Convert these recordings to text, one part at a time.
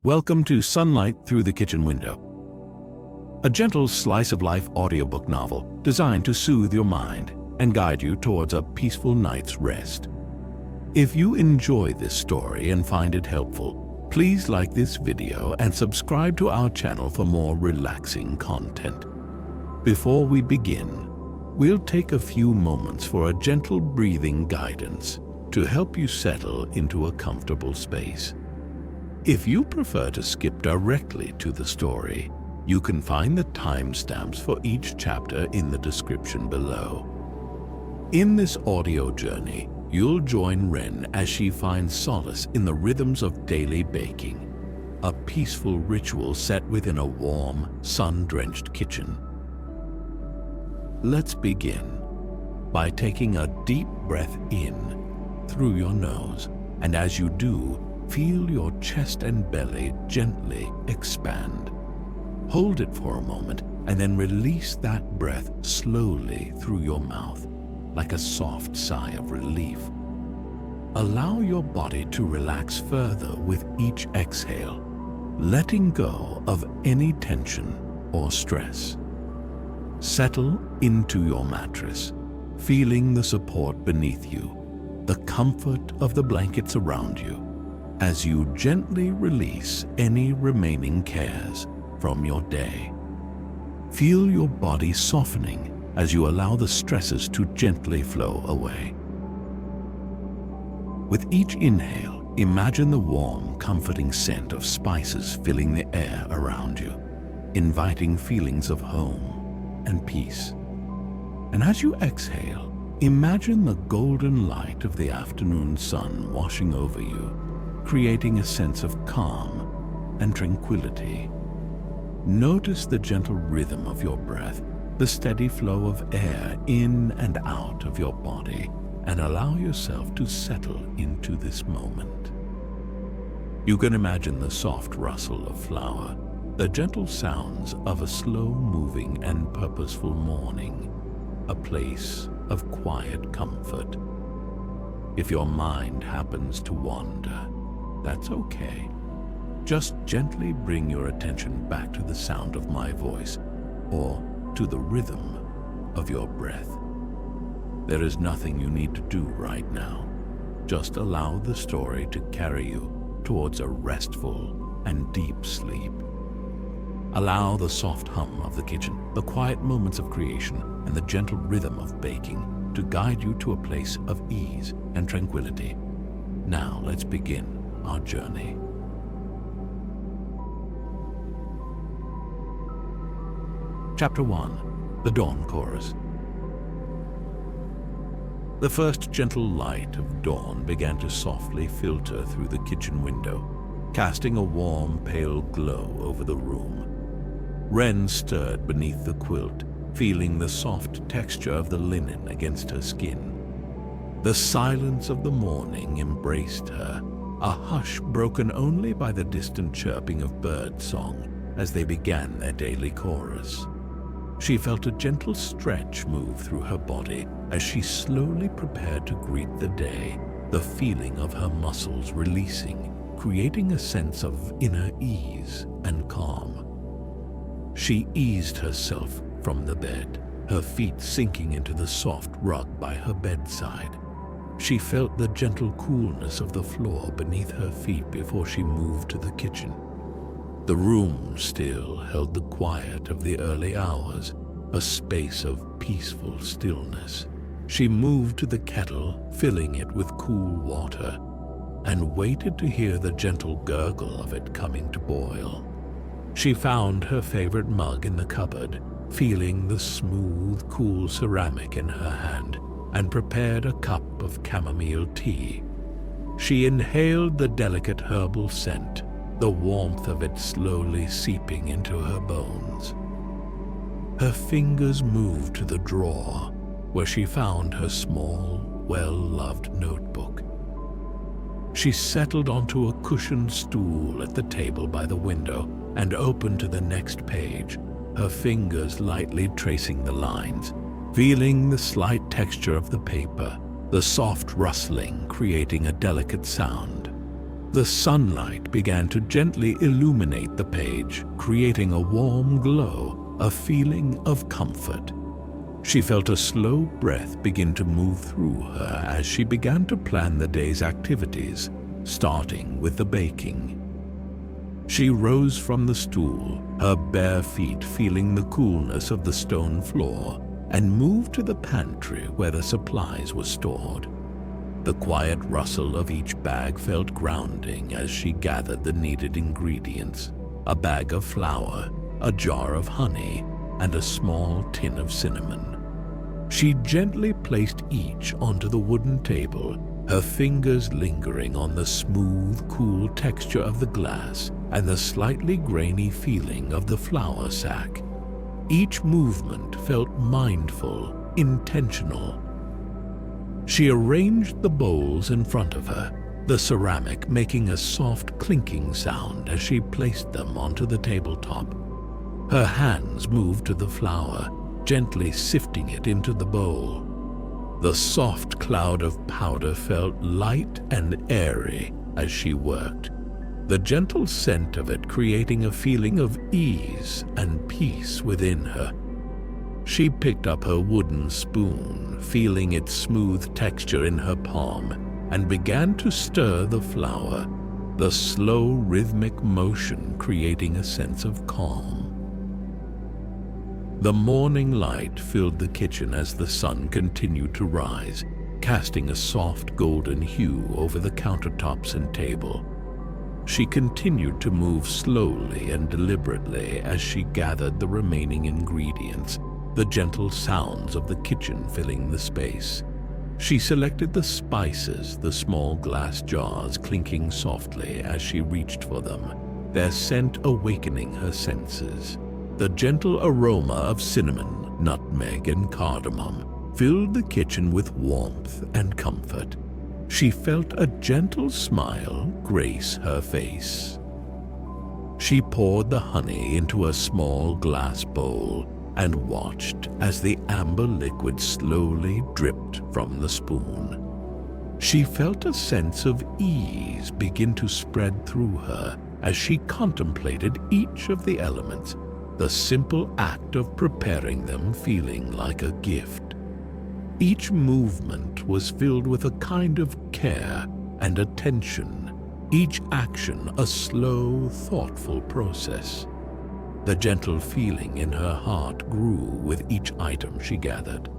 Welcome to Sunlight Through the Kitchen Window, a gentle slice-of-life audiobook novel designed to soothe your mind and guide you towards a peaceful night's rest. If you enjoy this story and find it helpful, please like this video and subscribe to our channel for more relaxing content. Before we begin, we'll take a few moments for a gentle breathing guidance to help you settle into a comfortable space. If you prefer to skip directly to the story, you can find the timestamps for each chapter in the description below. In this audio journey, you'll join Wren as she finds solace in the rhythms of daily baking, a peaceful ritual set within a warm, sun-drenched kitchen. Let's begin by taking a deep breath in through your nose, and as you do, feel your chest and belly gently expand. Hold it for a moment and then release that breath slowly through your mouth, like a soft sigh of relief. Allow your body to relax further with each exhale, letting go of any tension or stress. Settle into your mattress, feeling the support beneath you, the comfort of the blankets around you, as you gently release any remaining cares from your day. Feel your body softening as you allow the stresses to gently flow away. With each inhale, imagine the warm, comforting scent of spices filling the air around you, inviting feelings of home and peace. And as you exhale, imagine the golden light of the afternoon sun washing over you, creating a sense of calm and tranquility. Notice the gentle rhythm of your breath, the steady flow of air in and out of your body, and allow yourself to settle into this moment. You can imagine the soft rustle of flour, the gentle sounds of a slow-moving and purposeful morning, a place of quiet comfort. If your mind happens to wander, that's okay. Just gently bring your attention back to the sound of my voice or to the rhythm of your breath. There is nothing you need to do right now. Just allow the story to carry you towards a restful and deep sleep. Allow the soft hum of the kitchen, the quiet moments of creation, and the gentle rhythm of baking to guide you to a place of ease and tranquility. Now let's begin our journey. Chapter 1. The Dawn Chorus. The first gentle light of dawn began to softly filter through the kitchen window, casting a warm, pale glow over the room. Wren stirred beneath the quilt, feeling the soft texture of the linen against her skin. The silence of the morning embraced her, a hush broken only by the distant chirping of bird song as they began their daily chorus. She felt a gentle stretch move through her body as she slowly prepared to greet the day, the feeling of her muscles releasing, creating a sense of inner ease and calm. She eased herself from the bed, her feet sinking into the soft rug by her bedside. She felt the gentle coolness of the floor beneath her feet before she moved to the kitchen. The room still held the quiet of the early hours, a space of peaceful stillness. She moved to the kettle, filling it with cool water, and waited to hear the gentle gurgle of it coming to boil. She found her favorite mug in the cupboard, feeling the smooth, cool ceramic in her hand, and prepared a cup of chamomile tea. She inhaled the delicate herbal scent, the warmth of it slowly seeping into her bones. Her fingers moved to the drawer, where she found her small, well-loved notebook. She settled onto a cushioned stool at the table by the window and opened to the next page, her fingers lightly tracing the lines, feeling the slight texture of the paper, the soft rustling creating a delicate sound. The sunlight began to gently illuminate the page, creating a warm glow, a feeling of comfort. She felt a slow breath begin to move through her as she began to plan the day's activities, starting with the baking. She rose from the stool, her bare feet feeling the coolness of the stone floor, and moved to the pantry where the supplies were stored. The quiet rustle of each bag felt grounding as she gathered the needed ingredients: a bag of flour, a jar of honey, and a small tin of cinnamon. She gently placed each onto the wooden table, her fingers lingering on the smooth, cool texture of the glass and the slightly grainy feeling of the flour sack. Each movement felt mindful, intentional. She arranged the bowls in front of her, the ceramic making a soft clinking sound as she placed them onto the tabletop. Her hands moved to the flour, gently sifting it into the bowl. The soft cloud of powder felt light and airy as she worked, the gentle scent of it creating a feeling of ease and peace within her. She picked up her wooden spoon, feeling its smooth texture in her palm, and began to stir the flour, the slow rhythmic motion creating a sense of calm. The morning light filled the kitchen as the sun continued to rise, casting a soft golden hue over the countertops and table. She continued to move slowly and deliberately as she gathered the remaining ingredients, the gentle sounds of the kitchen filling the space. She selected the spices, the small glass jars clinking softly as she reached for them, their scent awakening her senses. The gentle aroma of cinnamon, nutmeg, and cardamom filled the kitchen with warmth and comfort. She felt a gentle smile grace her face. She poured the honey into a small glass bowl and watched as the amber liquid slowly dripped from the spoon. She felt a sense of ease begin to spread through her as she contemplated each of the elements, the simple act of preparing them feeling like a gift. Each movement was filled with a kind of care and attention, each action a slow, thoughtful process. The gentle feeling in her heart grew with each item she gathered.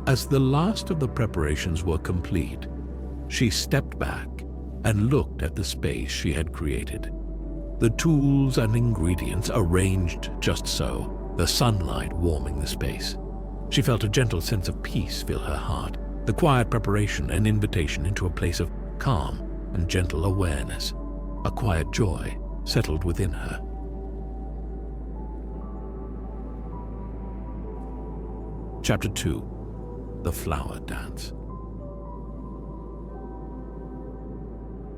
As the last of the preparations were complete, she stepped back and looked at the space she had created. The tools and ingredients arranged just so, the sunlight warming the space. She felt a gentle sense of peace fill her heart, the quiet preparation an invitation into a place of calm and gentle awareness. A quiet joy settled within her. Chapter 2. The Flower Dance.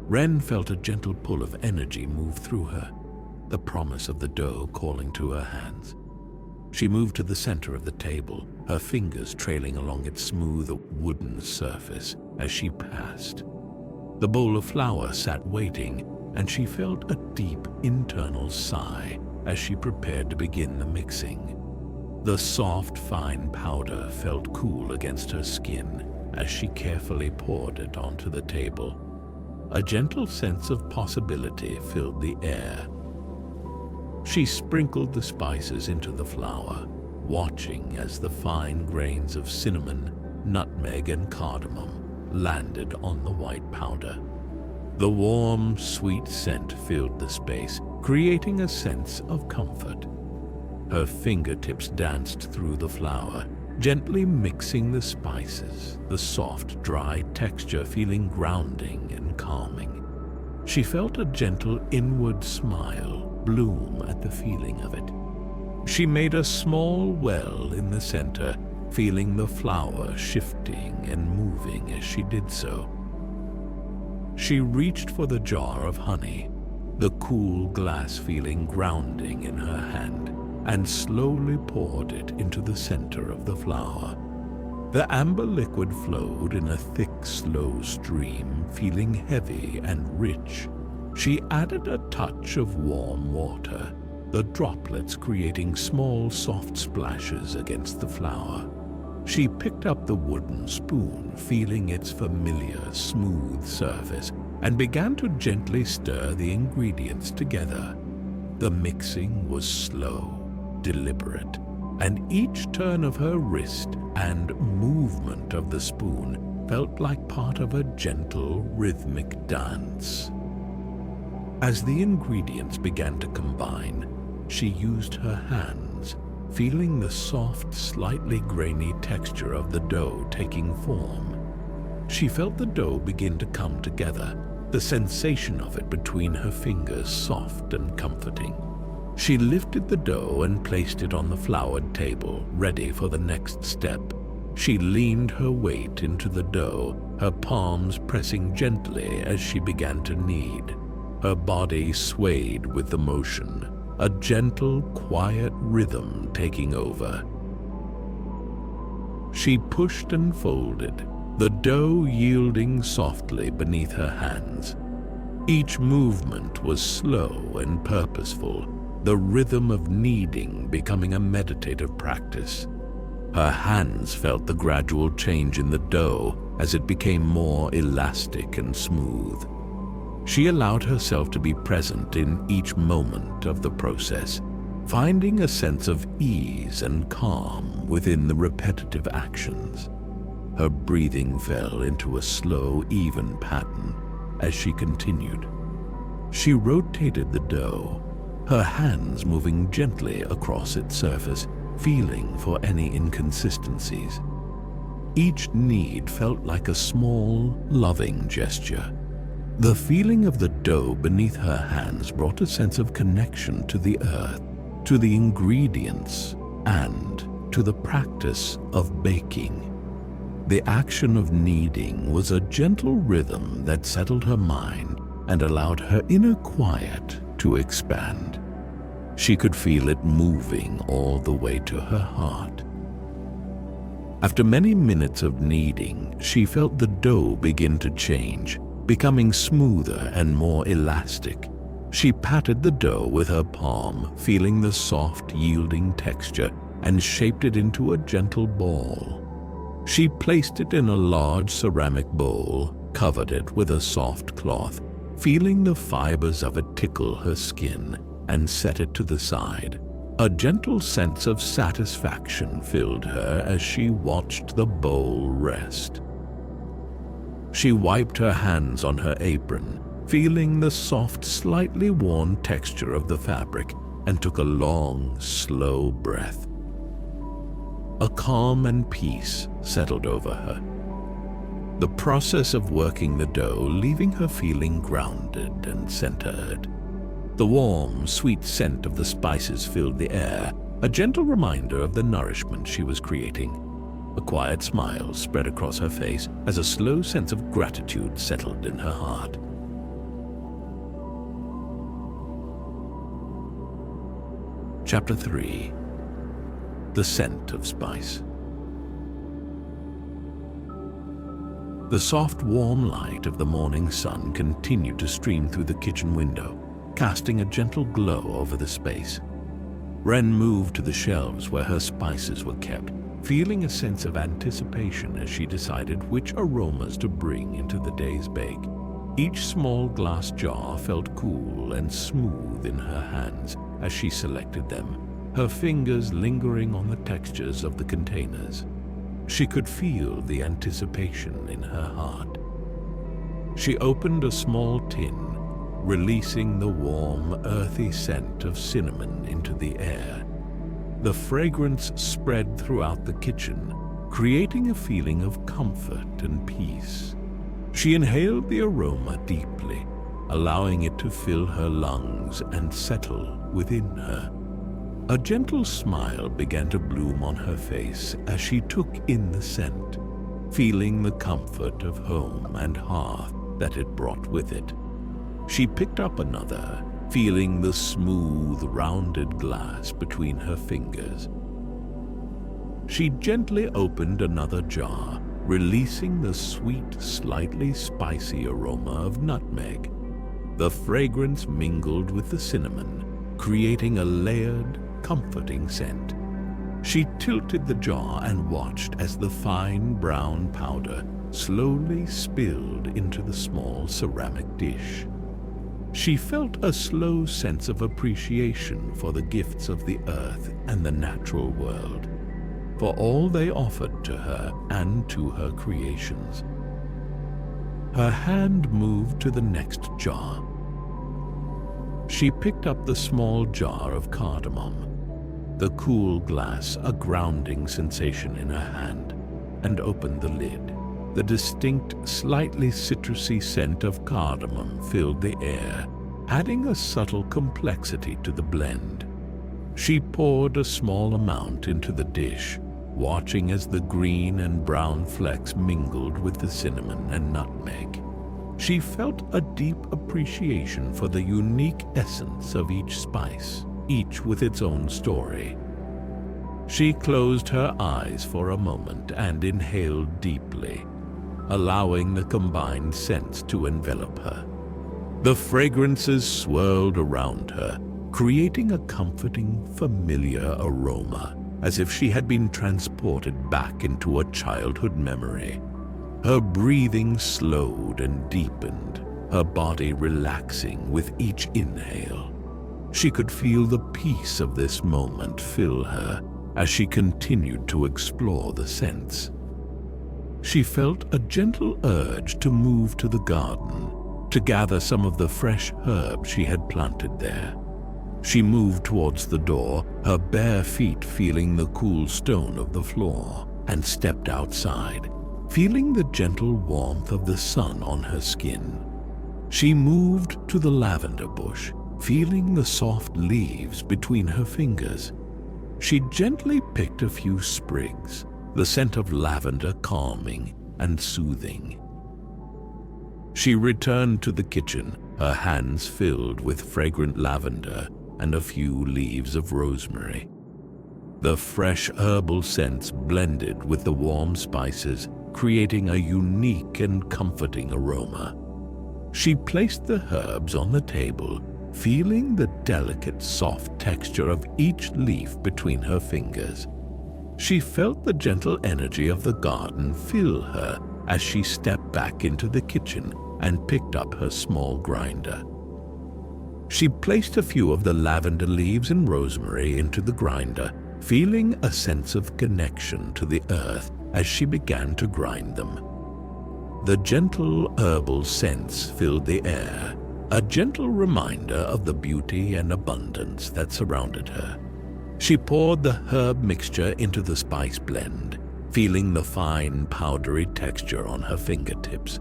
Wren felt a gentle pull of energy move through her, the promise of the dough calling to her hands. She moved to the center of the table, her fingers trailing along its smooth wooden surface as she passed. The bowl of flour sat waiting, and she felt a deep internal sigh as she prepared to begin the mixing. The soft, fine powder felt cool against her skin as she carefully poured it onto the table. A gentle sense of possibility filled the air. She sprinkled the spices into the flour, watching as the fine grains of cinnamon, nutmeg, and cardamom landed on the white powder. The warm, sweet scent filled the space, creating a sense of comfort. Her fingertips danced through the flour, gently mixing the spices, the soft, dry texture feeling grounding and calming. She felt a gentle inward smile bloom at the feeling of it. She made a small well in the center, feeling the flour shifting and moving as she did so. She reached for the jar of honey, the cool glass feeling grounding in her hand, and slowly poured it into the center of the flour. The amber liquid flowed in a thick, slow stream, feeling heavy and rich. She added a touch of warm water, the droplets creating small, soft splashes against the flour. She picked up the wooden spoon, feeling its familiar, smooth surface, and began to gently stir the ingredients together. The mixing was slow, deliberate, and each turn of her wrist and movement of the spoon felt like part of a gentle, rhythmic dance. As the ingredients began to combine, she used her hands, feeling the soft, slightly grainy texture of the dough taking form. She felt the dough begin to come together, the sensation of it between her fingers soft and comforting. She lifted the dough and placed it on the floured table, ready for the next step. She leaned her weight into the dough, her palms pressing gently as she began to knead. Her body swayed with the motion, a gentle, quiet rhythm taking over. She pushed and folded, the dough yielding softly beneath her hands. Each movement was slow and purposeful, the rhythm of kneading becoming a meditative practice. Her hands felt the gradual change in the dough as it became more elastic and smooth. She allowed herself to be present in each moment of the process, finding a sense of ease and calm within the repetitive actions. Her breathing fell into a slow, even pattern as she continued. She rotated the dough, her hands moving gently across its surface, feeling for any inconsistencies. Each knead felt like a small, loving gesture. The feeling of the dough beneath her hands brought a sense of connection to the earth, to the ingredients, and to the practice of baking. The action of kneading was a gentle rhythm that settled her mind and allowed her inner quiet to expand. She could feel it moving all the way to her heart. After many minutes of kneading, she felt the dough begin to change, becoming smoother and more elastic. She patted the dough with her palm, feeling the soft, yielding texture, and shaped it into a gentle ball. She placed it in a large ceramic bowl, covered it with a soft cloth, feeling the fibers of it tickle her skin, and set it to the side. A gentle sense of satisfaction filled her as she watched the bowl rest. She wiped her hands on her apron, feeling the soft, slightly worn texture of the fabric, and took a long, slow breath. A calm and peace settled over her. The process of working the dough leaving her feeling grounded and centered. The warm, sweet scent of the spices filled the air, a gentle reminder of the nourishment she was creating. A quiet smile spread across her face as a slow sense of gratitude settled in her heart. Chapter 3. The Scent of Spice. The soft, warm light of the morning sun continued to stream through the kitchen window, casting a gentle glow over the space. Wren moved to the shelves where her spices were kept, feeling a sense of anticipation as she decided which aromas to bring into the day's bake. Each small glass jar felt cool and smooth in her hands as she selected them, her fingers lingering on the textures of the containers. She could feel the anticipation in her heart. She opened a small tin, releasing the warm, earthy scent of cinnamon into the air. The fragrance spread throughout the kitchen, creating a feeling of comfort and peace. She inhaled the aroma deeply, allowing it to fill her lungs and settle within her. A gentle smile began to bloom on her face as she took in the scent, feeling the comfort of home and hearth that it brought with it. She picked up another, feeling the smooth, rounded glass between her fingers. She gently opened another jar, releasing the sweet, slightly spicy aroma of nutmeg. The fragrance mingled with the cinnamon, creating a layered, comforting scent. She tilted the jar and watched as the fine brown powder slowly spilled into the small ceramic dish. She felt a slow sense of appreciation for the gifts of the earth and the natural world, for all they offered to her and to her creations. Her hand moved to the next jar. She picked up the small jar of cardamom, the cool glass a grounding sensation in her hand, and opened the lid. The distinct, slightly citrusy scent of cardamom filled the air, adding a subtle complexity to the blend. She poured a small amount into the dish, watching as the green and brown flecks mingled with the cinnamon and nutmeg. She felt a deep appreciation for the unique essence of each spice, each with its own story. She closed her eyes for a moment and inhaled deeply, allowing the combined scents to envelop her. The fragrances swirled around her, creating a comforting, familiar aroma, as if she had been transported back into a childhood memory. Her breathing slowed and deepened, her body relaxing with each inhale. She could feel the peace of this moment fill her as she continued to explore the scents. She felt a gentle urge to move to the garden, to gather some of the fresh herbs she had planted there. She moved towards the door, her bare feet feeling the cool stone of the floor, and stepped outside, feeling the gentle warmth of the sun on her skin. She moved to the lavender bush, feeling the soft leaves between her fingers. She gently picked a few sprigs, the scent of lavender calming and soothing. She returned to the kitchen, her hands filled with fragrant lavender and a few leaves of rosemary. The fresh herbal scents blended with the warm spices, creating a unique and comforting aroma. She placed the herbs on the table, feeling the delicate, soft texture of each leaf between her fingers. She felt the gentle energy of the garden fill her as she stepped back into the kitchen and picked up her small grinder. She placed a few of the lavender leaves and rosemary into the grinder, feeling a sense of connection to the earth as she began to grind them. The gentle herbal scents filled the air, a gentle reminder of the beauty and abundance that surrounded her. She poured the herb mixture into the spice blend, feeling the fine, powdery texture on her fingertips.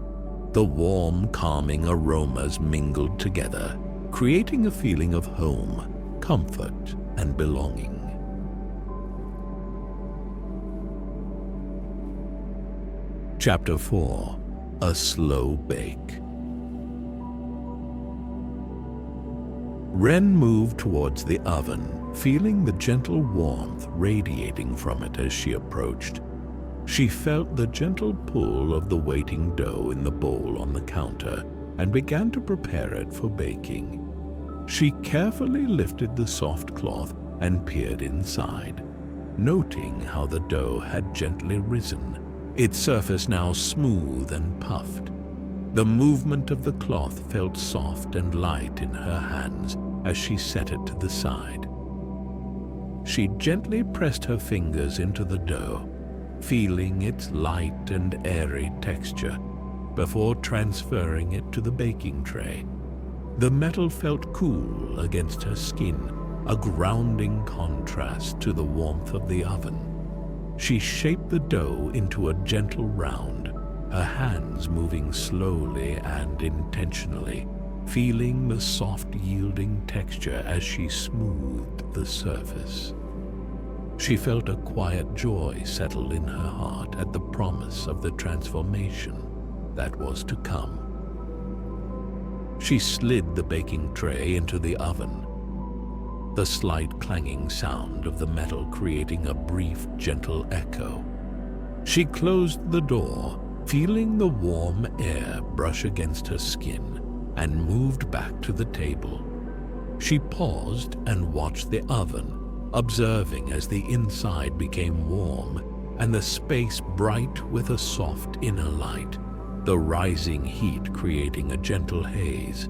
The warm, calming aromas mingled together, creating a feeling of home, comfort, and belonging. Chapter 4. A Slow Bake. Wren moved towards the oven, feeling the gentle warmth radiating from it as she approached. She felt the gentle pull of the waiting dough in the bowl on the counter and began to prepare it for baking. She carefully lifted the soft cloth and peered inside, noting how the dough had gently risen, its surface now smooth and puffed. The movement of the cloth felt soft and light in her hands as she set it to the side. She gently pressed her fingers into the dough, feeling its light and airy texture, before transferring it to the baking tray. The metal felt cool against her skin, a grounding contrast to the warmth of the oven. She shaped the dough into a gentle round, her hands moving slowly and intentionally, feeling the soft yielding texture as she smoothed the surface. She felt a quiet joy settle in her heart at the promise of the transformation that was to come. She slid the baking tray into the oven. the slight clanging sound of the metal creating a brief, gentle echo. She closed the door, feeling the warm air brush against her skin, and moved back to the table. She paused and watched the oven, observing as the inside became warm and the space bright with a soft inner light, the rising heat creating a gentle haze.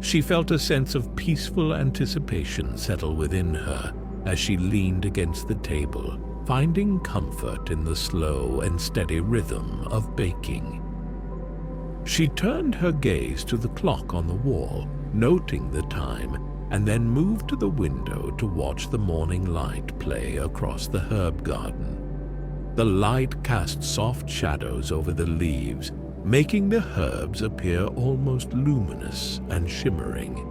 She felt a sense of peaceful anticipation settle within her as she leaned against the table, finding comfort in the slow and steady rhythm of baking. She turned her gaze to the clock on the wall, noting the time, and then moved to the window to watch the morning light play across the herb garden. The light cast soft shadows over the leaves, making the herbs appear almost luminous and shimmering.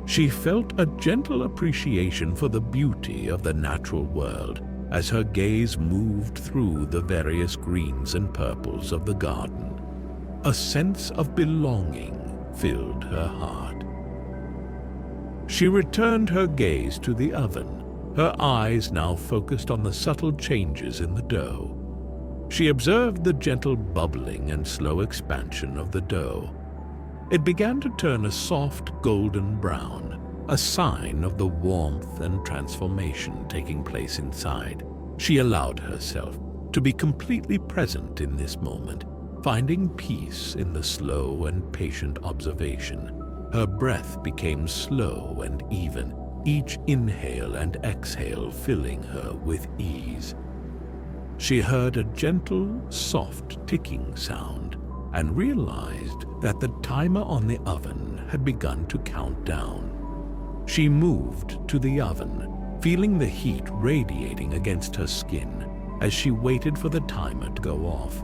She felt a gentle appreciation for the beauty of the natural world as her gaze moved through the various greens and purples of the garden. A sense of belonging filled her heart. She returned her gaze to the oven, her eyes now focused on the subtle changes in the dough. She observed the gentle bubbling and slow expansion of the dough. It began to turn a soft golden brown, a sign of the warmth and transformation taking place inside. She allowed herself to be completely present in this moment, finding peace in the slow and patient observation. Her breath became slow and even, each inhale and exhale filling her with ease. She heard a gentle, soft ticking sound and realized that the timer on the oven had begun to count down. She moved to the oven, feeling the heat radiating against her skin as she waited for the timer to go off.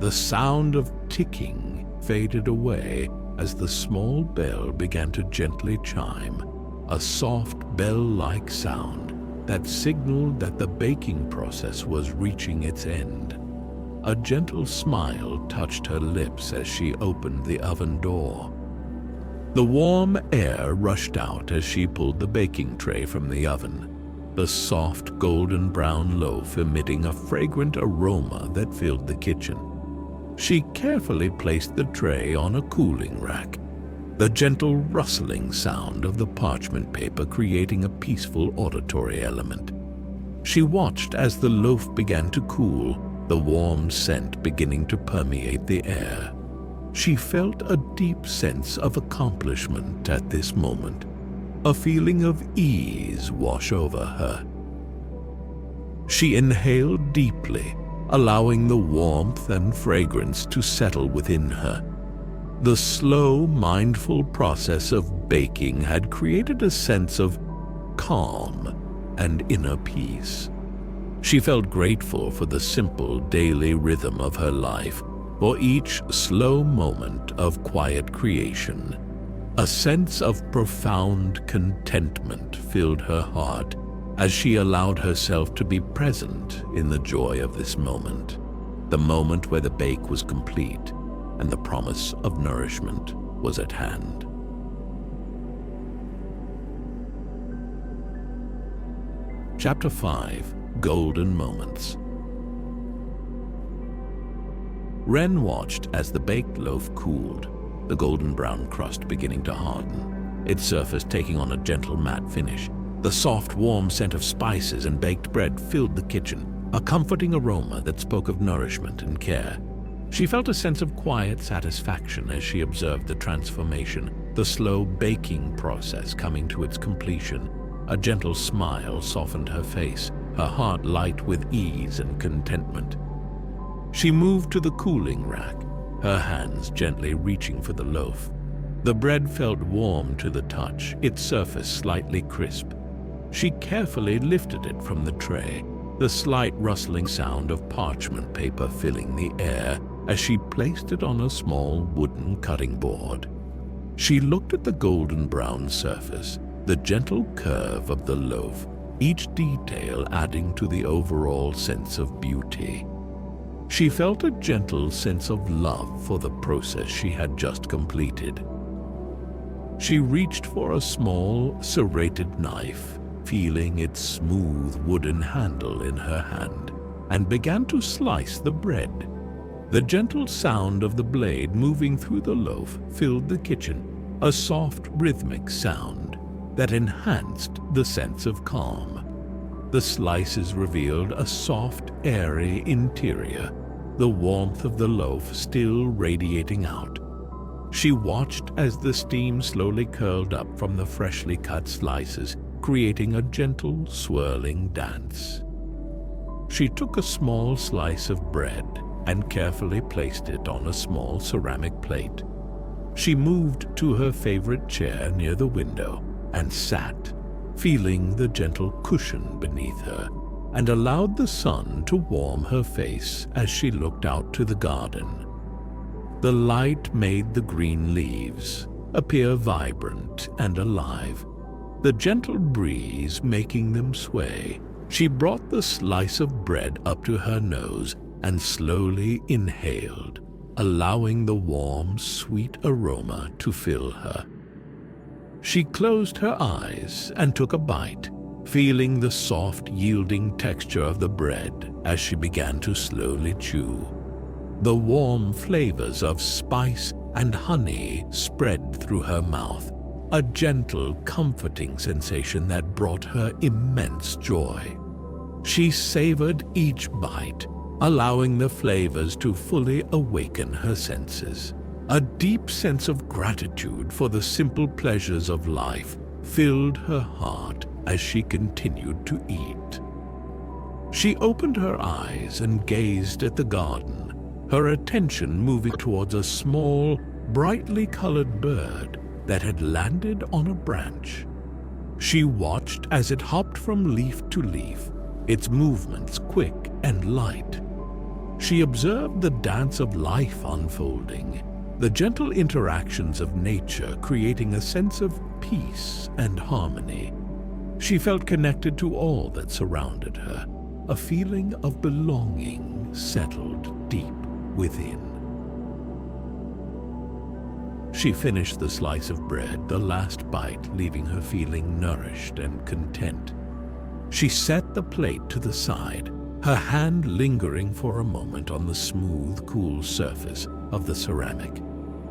The sound of ticking faded away as the small bell began to gently chime, a soft bell-like sound that signaled that the baking process was reaching its end. A gentle smile touched her lips as she opened the oven door. The warm air rushed out as she pulled the baking tray from the oven, the soft golden brown loaf emitting a fragrant aroma that filled the kitchen. She carefully placed the tray on a cooling rack, the gentle rustling sound of the parchment paper creating a peaceful auditory element. She watched as the loaf began to cool, the warm scent beginning to permeate the air. She felt a deep sense of accomplishment at this moment, a feeling of ease wash over her. She inhaled deeply, allowing the warmth and fragrance to settle within her. The slow, mindful process of baking had created a sense of calm and inner peace. She felt grateful for the simple daily rhythm of her life, for each slow moment of quiet creation. A sense of profound contentment filled her heart as she allowed herself to be present in the joy of this moment, the moment where the bake was complete and the promise of nourishment was at hand. Chapter 5. Golden Moments. Wren watched as the baked loaf cooled, the golden brown crust beginning to harden, its surface taking on a gentle matte finish. The soft, warm scent of spices and baked bread filled the kitchen, a comforting aroma that spoke of nourishment and care. She felt a sense of quiet satisfaction as she observed the transformation, the slow baking process coming to its completion. A gentle smile softened her face, her heart light with ease and contentment. She moved to the cooling rack, her hands gently reaching for the loaf. The bread felt warm to the touch, its surface slightly crisp. She carefully lifted it from the tray, the slight rustling sound of parchment paper filling the air as she placed it on a small wooden cutting board. She looked at the golden brown surface, the gentle curve of the loaf, each detail adding to the overall sense of beauty. She felt a gentle sense of love for the process she had just completed. She reached for a small, serrated knife, feeling its smooth wooden handle in her hand, and began to slice the bread. The gentle sound of the blade moving through the loaf filled the kitchen, a soft, rhythmic sound that enhanced the sense of calm. The slices revealed a soft, airy interior, the warmth of the loaf still radiating out. She watched as the steam slowly curled up from the freshly cut slices, creating a gentle, swirling dance. She took a small slice of bread and carefully placed it on a small ceramic plate. She moved to her favorite chair near the window and sat, feeling the gentle cushion beneath her, and allowed the sun to warm her face as she looked out to the garden. The light made the green leaves appear vibrant and alive, the gentle breeze making them sway. She brought the slice of bread up to her nose and slowly inhaled, allowing the warm, sweet aroma to fill her. She closed her eyes and took a bite, feeling the soft, yielding texture of the bread as she began to slowly chew. The warm flavors of spice and honey spread through her mouth, a gentle, comforting sensation that brought her immense joy. She savored each bite, allowing the flavors to fully awaken her senses. A deep sense of gratitude for the simple pleasures of life filled her heart as she continued to eat. She opened her eyes and gazed at the garden, her attention moving towards a small, brightly colored bird that had landed on a branch. She watched as it hopped from leaf to leaf, its movements quick and light. She observed the dance of life unfolding, the gentle interactions of nature creating a sense of peace and harmony. She felt connected to all that surrounded her, a feeling of belonging settled deep within. She finished the slice of bread, the last bite leaving her feeling nourished and content. She set the plate to the side, her hand lingering for a moment on the smooth, cool surface of the ceramic.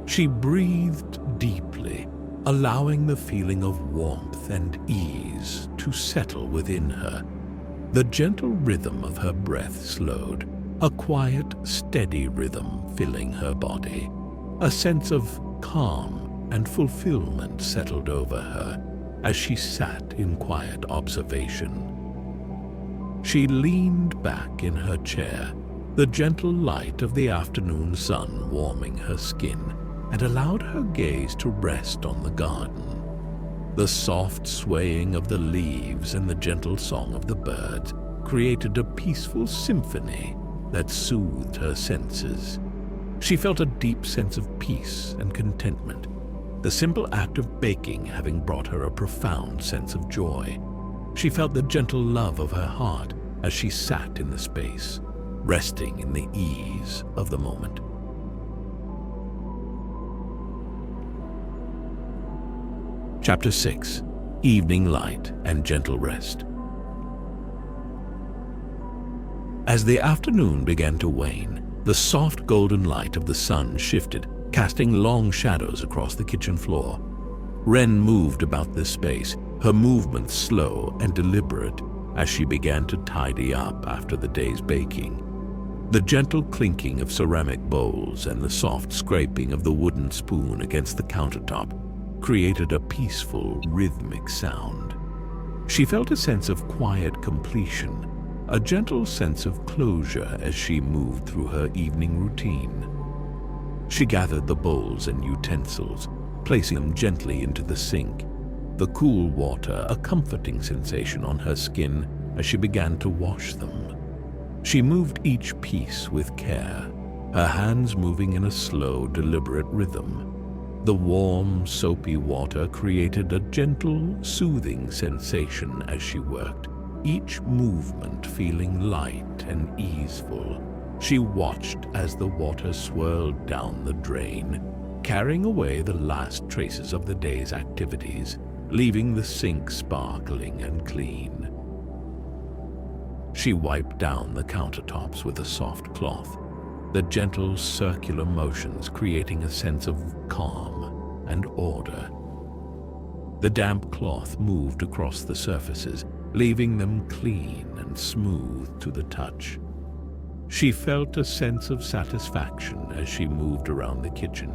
She breathed deeply, allowing the feeling of warmth and ease to settle within her. The gentle rhythm of her breath slowed, a quiet, steady rhythm filling her body. A sense of calm and fulfillment settled over her as she sat in quiet observation. She leaned back in her chair, the gentle light of the afternoon sun warming her skin, and allowed her gaze to rest on the garden. The soft swaying of the leaves and the gentle song of the birds created a peaceful symphony that soothed her senses. She felt a deep sense of peace and contentment, the simple act of baking having brought her a profound sense of joy. She felt the gentle love of her heart as she sat in the space, resting in the ease of the moment. Chapter 6. Evening Light and Gentle Rest. As the afternoon began to wane, the soft golden light of the sun shifted, casting long shadows across the kitchen floor. Wren moved about this space, her movements slow and deliberate as she began to tidy up after the day's baking. The gentle clinking of ceramic bowls and the soft scraping of the wooden spoon against the countertop created a peaceful, rhythmic sound. She felt a sense of quiet completion, a gentle sense of closure as she moved through her evening routine. She gathered the bowls and utensils, placing them gently into the sink, the cool water a comforting sensation on her skin as she began to wash them. She moved each piece with care, her hands moving in a slow, deliberate rhythm. The warm, soapy water created a gentle, soothing sensation as she worked, each movement feeling light and easeful. She watched as the water swirled down the drain, carrying away the last traces of the day's activities, leaving the sink sparkling and clean. She wiped down the countertops with a soft cloth, the gentle circular motions creating a sense of calm and order. The damp cloth moved across the surfaces, leaving them clean and smooth to the touch. She felt a sense of satisfaction as she moved around the kitchen,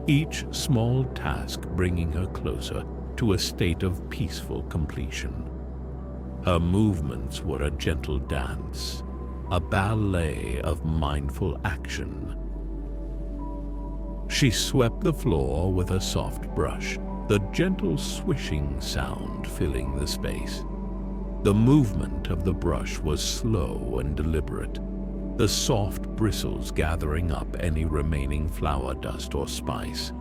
each small task bringing her closer to a state of peaceful completion. Her movements were a gentle dance, a ballet of mindful action. She swept the floor with a soft brush, the gentle swishing sound filling the space. The movement of the brush was slow and deliberate, the soft bristles gathering up any remaining flour dust or spice.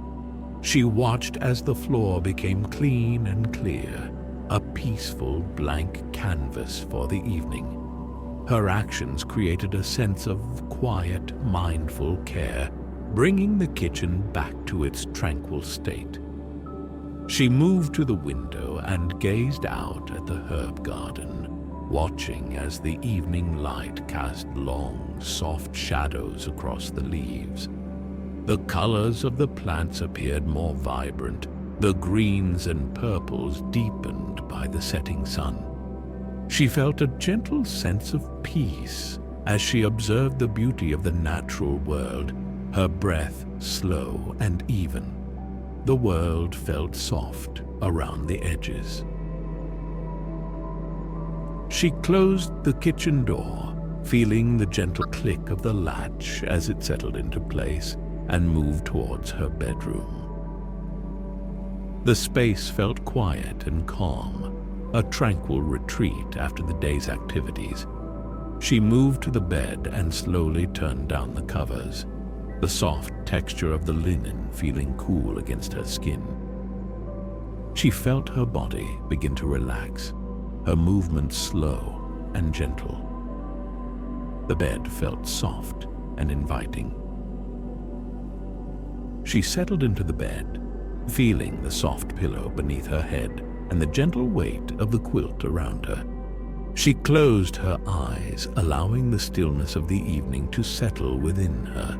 She watched as the floor became clean and clear, a peaceful blank canvas for the evening. Her actions created a sense of quiet, mindful care, bringing the kitchen back to its tranquil state. She moved to the window and gazed out at the herb garden, watching as the evening light cast long, soft shadows across the leaves. The colors of the plants appeared more vibrant, the greens and purples deepened by the setting sun. She felt a gentle sense of peace as she observed the beauty of the natural world, her breath slow and even. The world felt soft around the edges. She closed the kitchen door, feeling the gentle click of the latch as it settled into place, and moved towards her bedroom. The space felt quiet and calm, a tranquil retreat after the day's activities. She moved to the bed and slowly turned down the covers, the soft texture of the linen feeling cool against her skin. She felt her body begin to relax, her movements slow and gentle. The bed felt soft and inviting. She settled into the bed, feeling the soft pillow beneath her head and the gentle weight of the quilt around her. She closed her eyes, allowing the stillness of the evening to settle within her.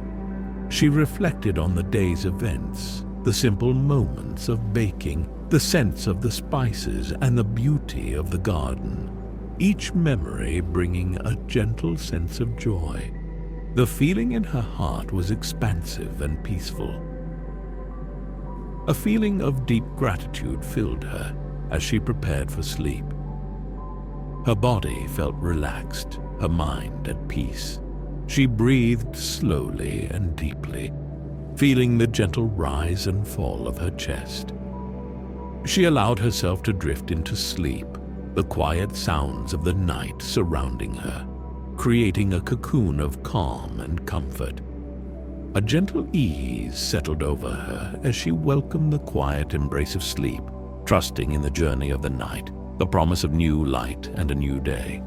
She reflected on the day's events, the simple moments of baking, the sense of the spices, and the beauty of the garden, each memory bringing a gentle sense of joy. The feeling in her heart was expansive and peaceful. A feeling of deep gratitude filled her as she prepared for sleep. Her body felt relaxed, her mind at peace. She breathed slowly and deeply, feeling the gentle rise and fall of her chest. She allowed herself to drift into sleep, the quiet sounds of the night surrounding her, creating a cocoon of calm and comfort. A gentle ease settled over her as she welcomed the quiet embrace of sleep, trusting in the journey of the night, the promise of new light and a new day.